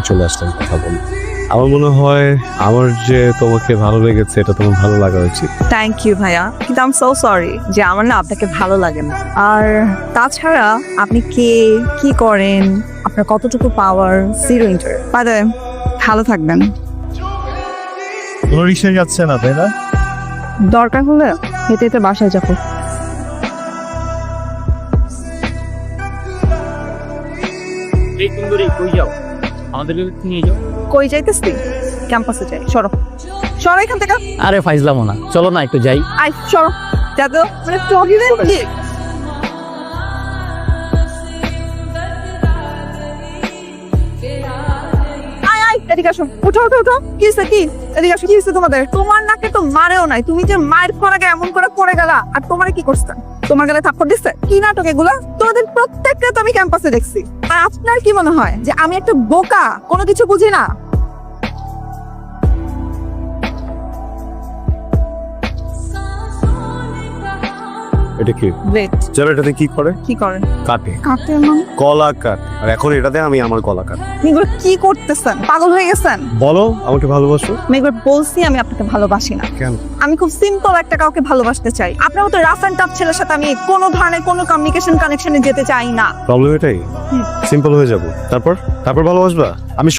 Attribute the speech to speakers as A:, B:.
A: চলে আসলাম কথা বলি। আমার মনে হয় আমার যে তোমাকে ভালো লেগেছে এটা তোমার ভালো লাগা উচিত।
B: থ্যাংক ইউ ভাইয়া, কিন্তু আই এম সো সরি যে আমার না আপনাকে ভালো লাগে না। আর তাছাড়া আপনি কে, কি করেন, আপনার কতটুকু power, zero interest. By the way, ভালো থাকবেন।
C: কোনো রিক্সা যাচ্ছে না তাই না?
B: দরকার হলে হেঁটে হেঁটে বাসায় যাবো।
D: এই সুন্দরী কই যাও? আমাদেরকে নিয়ে যাও।
B: কই যাইতেছি? ক্যাম্পাসে যাই। সরো সরো এখান থেকে।
D: আরে ফাইজলামো না, চলো না একটু যাই।
B: আই সরো, যা তো মানে চকলেট কি? আয় আয় এদিকে আসো, উঠো উঠো উঠো। কি হয়েছে কি? এদিকে আসো, কি হয়েছে তোমাদের? তোমার নাকে তো মারেও নাই, তুমি যে মায়ের খোরাকে এমন করে পড়ে গেলা, আর তোমার কি করছে? তোমার গেলে থাপ্পড় দিচ্ছে? কি নাটক এগুলা? তোমাদের প্রত্যেকটা তো আমি ক্যাম্পাসে দেখছি। আর আপনার কি মনে হয় যে আমি একটা বোকা, কোনো কিছু বুঝি না?
A: এটা কি
B: ওয়েট,
A: যারা এটাতে কি করে?
B: কি করেন?
A: কাটে,
B: কাটে মানে?
A: কলা কাট। আর এখন এটাতে আমি আমার কলা কাট।
B: আপনি এগুলো কি করতেছেন? পাগল হয়ে গেছেন?
A: বলো আমাকে ভালোবাসো।
B: আমি একবার বলছি আমি আপনাকে ভালোবাসি না।
A: কেন?
B: আমি খুব সিম্পল একটা কাউকে ভালোবাসতে চাই। আপনার মতো রাফ এন্ড টাফ ছেলের সাথে আমি কোনো ধরনের কোনো কমিউনিকেশন কানেকশনে যেতে চাই না।
A: প্রবলেম এটাই, সিম্পল হয়ে যাব। তারপর তারপর ভালোবাসবা? আমি